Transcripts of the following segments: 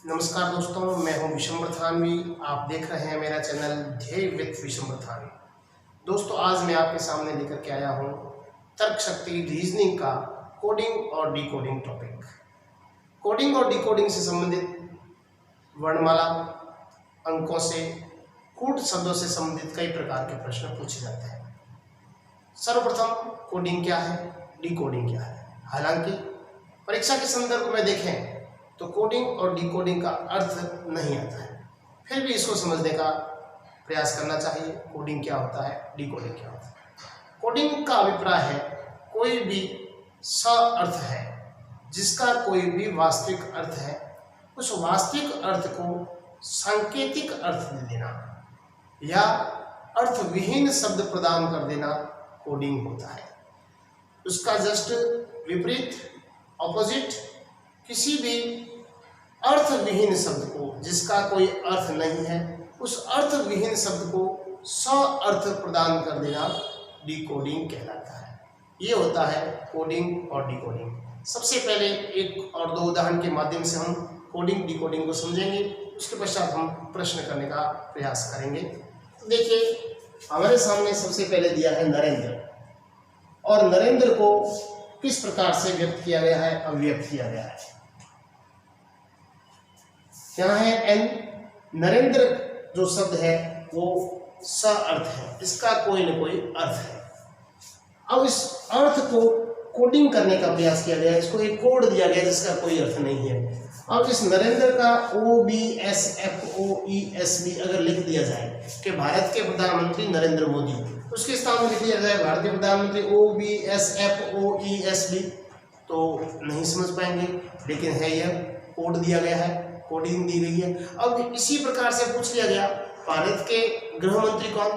नमस्कार दोस्तों, मैं हूं विशंबर थानवी। आप देख रहे हैं मेरा चैनल ध्येय विद विशंबर थानवी। दोस्तों, आज मैं आपके सामने लेकर के आया हूं तर्क शक्ति रीजनिंग का कोडिंग और डिकोडिंग टॉपिक। कोडिंग और डिकोडिंग से संबंधित वर्णमाला, अंकों से, कूट शब्दों से संबंधित कई प्रकार के प्रश्न पूछे जाते हैं। सर्वप्रथम कोडिंग क्या है, डिकोडिंग क्या है। हालांकि परीक्षा के संदर्भ में देखें तो कोडिंग और डिकोडिंग का अर्थ नहीं आता है, फिर भी इसको समझने का प्रयास करना चाहिए। कोडिंग क्या होता है, डिकोडिंग क्या होता है। कोडिंग का अभिप्राय है कोई भी अर्थ है जिसका कोई भी वास्तविक अर्थ है, उस वास्तविक अर्थ को सांकेतिक अर्थ दे देना या अर्थविहीन शब्द प्रदान कर देना कोडिंग होता है। उसका जस्ट विपरीत, ऑपोजिट, किसी भी अर्थविहीन शब्द को, जिसका कोई अर्थ नहीं है, उस अर्थविहीन शब्द को अर्थ प्रदान कर देना डिकोडिंग कहलाता है। ये होता है कोडिंग और डिकोडिंग। सबसे पहले एक और दो उदाहरण के माध्यम से हम कोडिंग डिकोडिंग को समझेंगे, उसके पश्चात हम प्रश्न करने का प्रयास करेंगे। तो देखिए, हमारे सामने सबसे पहले दिया है नरेंद्र, और नरेंद्र को किस प्रकार से व्यक्त किया गया है, अभिव्यक्त किया गया है। क्या है एन। नरेंद्र जो शब्द है वो अर्थ है, इसका कोई न कोई अर्थ है। अब इस अर्थ को कोडिंग करने का प्रयास किया गया, इसको एक कोड दिया गया जिसका कोई अर्थ नहीं है। अब इस नरेंद्र का OBSFOESB अगर लिख दिया जाए कि भारत के प्रधानमंत्री नरेंद्र मोदी, उसके स्थान में लिख दिया जाए भारतीय प्रधानमंत्री OBSFOESB, तो नहीं समझ पाएंगे। लेकिन है यह कोड दिया गया है, कोडिंग दी गई है। अब इसी प्रकार से पूछ लिया गया भारत के गृह मंत्री कौन,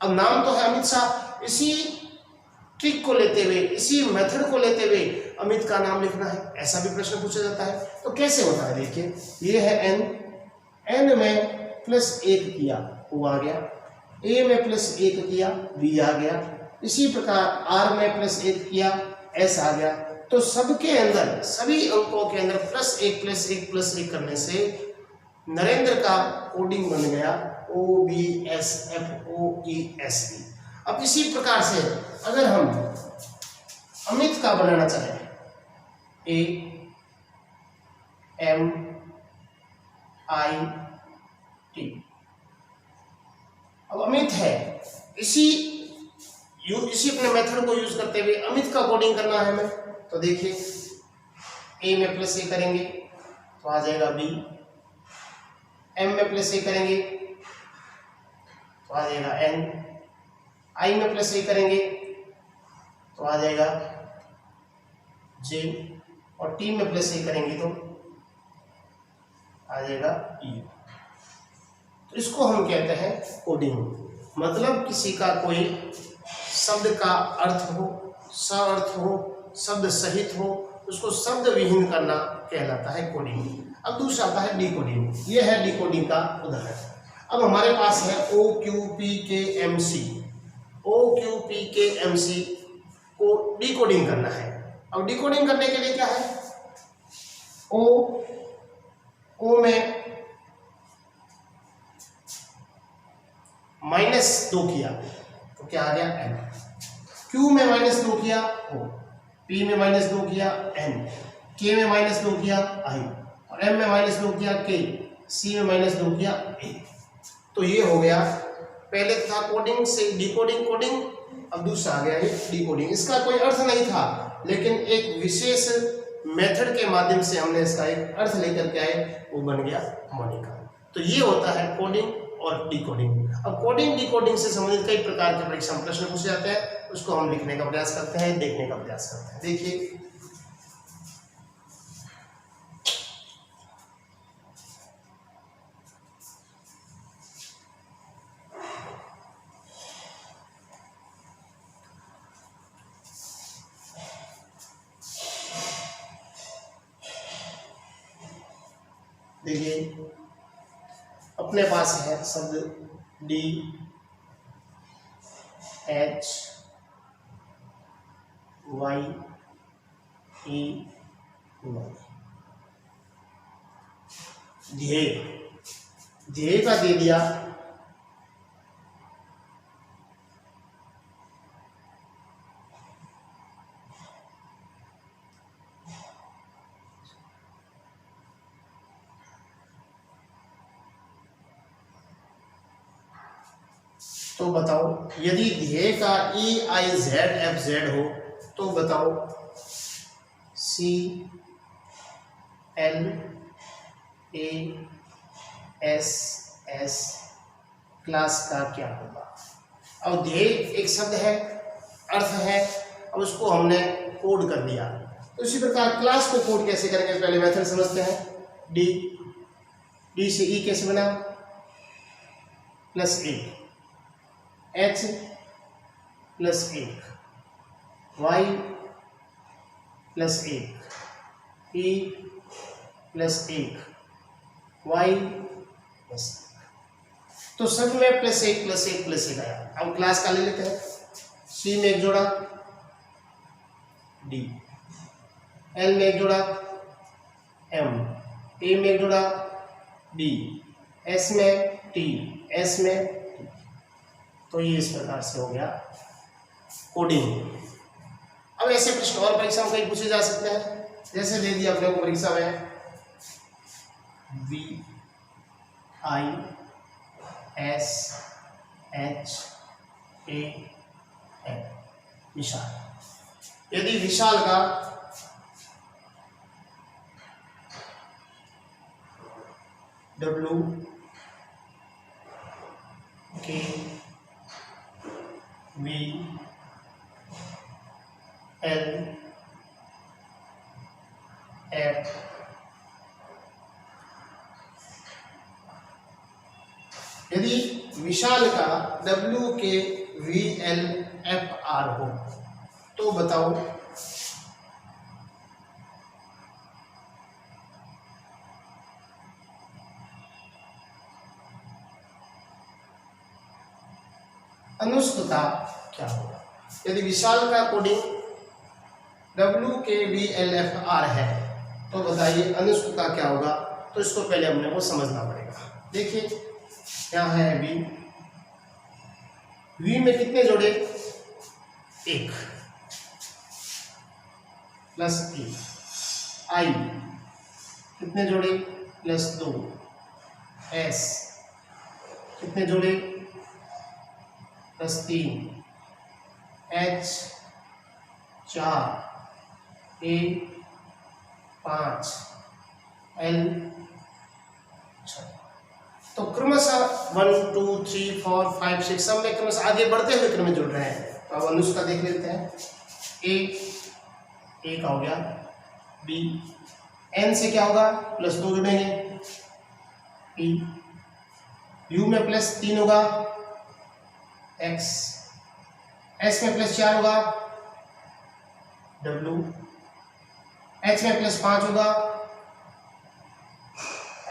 अब नाम तो है अमित शाह, इसी ट्रिक को लेते हुए, इसी मेथड को लेते हुए अमित का नाम लिखना है, ऐसा भी प्रश्न पूछा जाता है। तो कैसे होता है, देखिए ये है एन में +1 किया, वो आ गया। ए में +1 किया, बी आ गया। इसी प्रकार आर में +1 किया, एस आ गया। तो सबके अंदर, सभी अंकों के अंदर +1 करने से नरेंद्र का कोडिंग बन गया OBSFOESB। अब इसी प्रकार से अगर हम अमित का बनाना चाहें, AMIT, अब अमित है, इसी अपने मेथड को यूज करते हुए अमित का कोडिंग करना है हमें। तो देखिए, ए में +1 करेंगे तो आ जाएगा बी, एम में +1 करेंगे तो आ जाएगा एन, आई में +1 करेंगे तो आ जाएगा जे, और टी में +1 करेंगे तो आ जाएगा ई। तो इसको हम कहते हैं कोडिंग। मतलब किसी का कोई शब्द का अर्थ हो, अर्थ हो, शब्द सहित हो, उसको शब्द विहीन करना कहलाता है कोडिंग। अब दूसरा आता है डिकोडिंग। ये है डिकोडिंग का उदाहरण। अब हमारे पास है OQPKMC को डिकोडिंग करना है। अब डिकोडिंग करने के लिए क्या है, ओ में -2 किया तो क्या आ गया एन, क्यू में -2 किया ओ, पी में -2 किया एन, के में -2 किया आई, और एम में -2 किया के, सी में -2 किया ए। तो ये हो गया, पहले था कोडिंग से डिकोडिंग, कोडिंग, अब दूसरा आ गया ये डिकोडिंग। इसका कोई अर्थ नहीं था, लेकिन एक विशेष मेथड के माध्यम से हमने इसका एक अर्थ लेकर के आए, वो बन गया मोनिका। तो ये होता है कोडिंग और डिकोडिंग। अब कोडिंग डिकोडिंग से संबंधित कई प्रकार के परीक्षा में प्रश्न पूछे जाते हैं, उसको हम लिखने का प्रयास करते हैं, देखने का प्रयास करते हैं। देखिए, देखिए अपने पास है शब्द DHYEY। ध्येय, ध्येय का दे दिया तो बताओ यदि ध्येय का EIZFZ हो तो बताओ CLASS क्लास का क्या होगा। अब ध्येय एक शब्द है, अर्थ है, अब उसको हमने कोड कर दिया। तो इसी प्रकार क्लास को कोड कैसे करेंगे, पहले मेथड समझते हैं। डी से ई कैसे बना, +1, H +1, Y +1, E +1, Y +1। तो सब में +1 +1 +1 आया। अब क्लास का ले लेते हैं। C में एक जोड़ा D, L में एक जोड़ा M, A में एक जोड़ा B, S में T, S में T। तो ये इस प्रकार से हो गया कोडिंग। अब ऐसे प्रश्न और परीक्षा में कई पूछे जा सकते हैं, जैसे दे दिया अपने को परीक्षा में VISHAL, विशाल। यदि विशाल का WKVLF यदि विशाल का WKVLFR हो तो बताओ अनुष्क का क्या होगा। यदि विशाल का कोडिंग WKVLFR है तो बताइए अनुष्क का क्या होगा। तो इसको पहले हमने को समझना पड़ेगा। देखिए क्या है V में कितने जोड़े, 1 +1, I कितने जोड़े, +2, S कितने जोड़े, +3, H 4, A 5, L 6। तो क्रमशः 1 2 3 4 5 6 सब में क्रमशः आगे बढ़ते हुए क्रम में जुड़ रहे हैं। तो अब अनुष्का देख लेते हैं। A का हो गया, B N से क्या होगा, +2 जुड़ेंगे, P U में +3 होगा, X S में +4 होगा, W H में +5 होगा,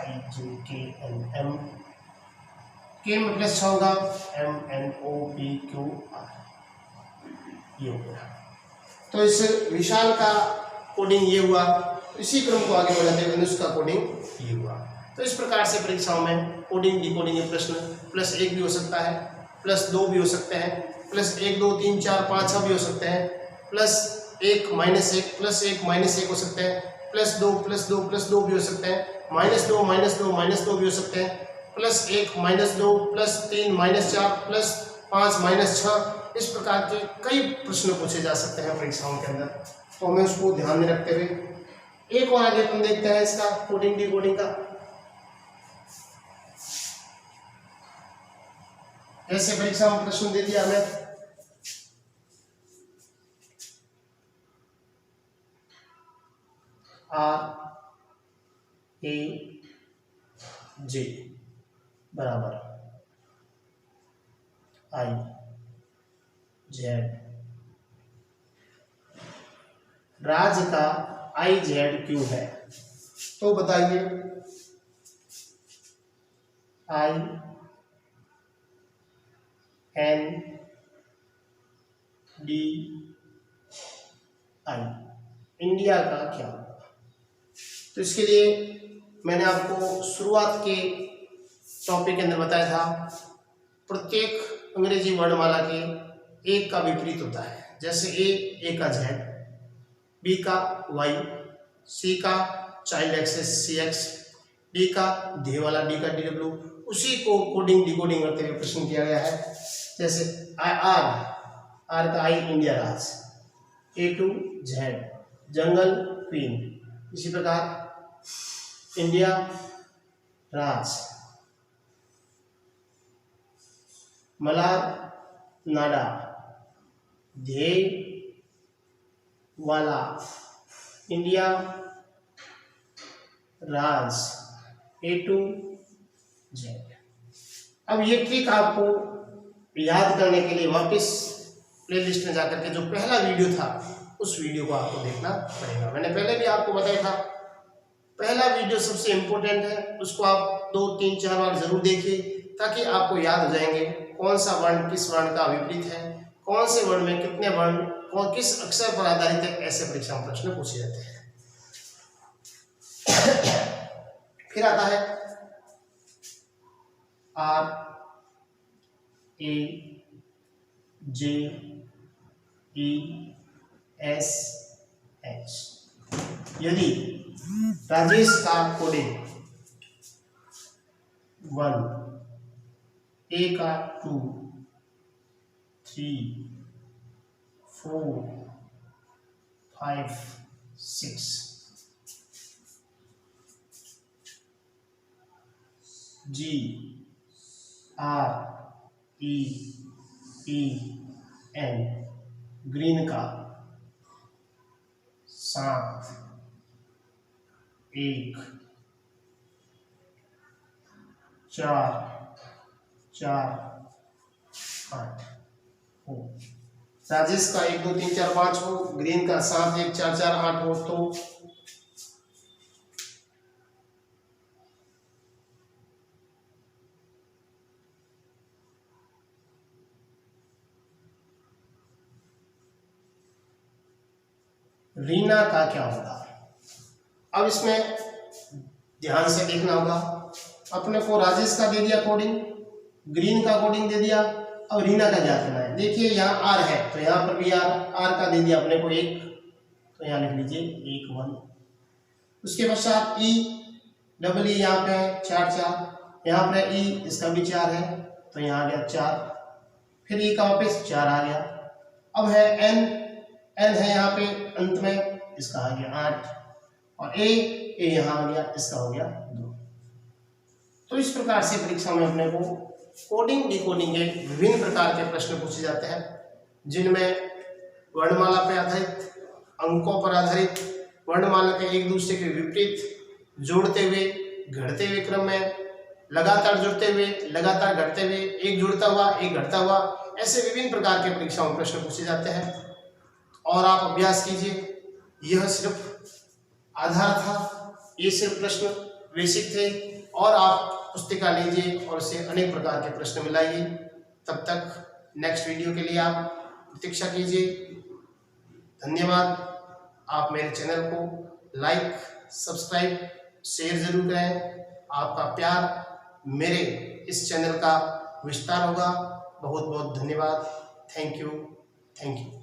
I J K L M K में +6 होगा, M N O P Q R। ये हो गया। तो इस विशाल का कोडिंग ये हुआ। इसी क्रम को आगे बढ़ाते हुए अनुष्का कोडिंग ये हुआ। तो इस प्रकार से परीक्षाओं में कोडिंग डिकोडिंग के प्रश्न +1 भी हो सकता है, +2 भी हो सकते हैं, +1 2 3 4 5 6 भी हो सकते हैं, +1 -1 +1 -1 हो सकते हैं, +2 +2 +2 भी हो सकते हैं, -2 -2 -2 भी हो सकते हैं, +1 -2 +3 -4 +5 -6। इस प्रकार के कई प्रश्न पूछे जा सकते हैं परीक्षाओं के अंदर। तो हमें उसको ध्यान में रखते हुए एक और आगे अपन देखते हैं इसका कोडिंग डिकोडिंग का। ऐसे परीक्षा में प्रश्न दे दिया हमें, RAJ बराबर IZ, राज का IZQ है। तो बताइए INDI इंडिया का क्या होगा। तो इसके लिए मैंने आपको शुरुआत के टॉपिक के अंदर बताया था, प्रत्येक अंग्रेजी वर्णमाला के एक का विपरीत होता है। जैसे ए का जेड, बी का वाई, सी का चाइल्ड एक्सेस सी एक्स, डी का ध्येय वाला डी का डी डब्ल्यू। उसी को कोडिंग डिकोडिंग करते हुए प्रश्न किया गया है। जैसे आर का I India Raj, A to Z jungle queen, इसी प्रकार इंडिया राज, मलार नाडा, ध्येय वाला India Raj, A to Z. अब ये ट्रिक आपको याद करने के लिए वापस प्लेलिस्ट में जाकर के जो पहला वीडियो था उस वीडियो को आपको देखना पड़ेगा। मैंने पहले भी आपको बताया था, पहला वीडियो सबसे इम्पोर्टेंट है, उसको आप 2, 3, 4 बार जरूर देखिए ताकि आपको याद हो जाएंगे कौन सा वर्ण किस वर्ण का विपरीत है, कौन से वर्ण में कितने वर्ण, कौन किस अक्षर पर आधारित है। ऐसे परीक्षा में प्रश्न पूछे जाते हैं। फिर आता है R A J E S H. यदि राजेश का कोडिंग 1, ए का 2, 3, 4, 5, 6, जी आर ई एन ग्रीन का 7, 1, 4, 4, 8 हो। राजेश का 1, 2, 3, 4, 5 हो, ग्रीन का 7, 1, 4, 4, 8 हो। तो रीना का क्या होगा? अब इसमें ध्यान से देखना होगा। अपने को राजेश का दे दिया कोडिंग, ग्रीन का कोडिंग दे दिया, अब रीना का क्या करना है। देखिए यहाँ आर है तो यहाँ पर भी आर का दे दिया अपने को 1, तो यहाँ लिख लीजिए 1, 1। उसके पश्चात ई डबल ई यहाँ पे 4, 4, यहाँ पर ई इसका भी 4 है तो यहाँ आ गया 4, फिर ई का वापस 4 आ गया। अब है एन है यहाँ पे अंत में, इसका आ गया 8, और ए यहाँ आ गया, इसका हो गया 2। तो इस प्रकार से परीक्षा में अपने को कोडिंग डिकोडिंग के विभिन्न प्रकार के प्रश्न पूछे जाते हैं, जिनमें वर्णमाला पर आधारित, अंकों पर आधारित, वर्णमाला के एक दूसरे के विपरीत जोड़ते हुए घटते हुए क्रम में, लगातार जुड़ते हुए लगातार घटते हुए, एक जुड़ता हुआ एक घटता हुआ, ऐसे विभिन्न प्रकार के परीक्षाओं में प्रश्न पूछे जाते हैं। और आप अभ्यास कीजिए। यह सिर्फ आधार था, ये सिर्फ प्रश्न बेसिक थे, और आप पुस्तिका लीजिए और इससे अनेक प्रकार के प्रश्न मिलाइए। तब तक नेक्स्ट वीडियो के लिए आप प्रतीक्षा कीजिए। धन्यवाद। आप मेरे चैनल को लाइक, सब्सक्राइब, शेयर जरूर करें। आपका प्यार मेरे इस चैनल का विस्तार होगा। बहुत बहुत धन्यवाद। Thank you.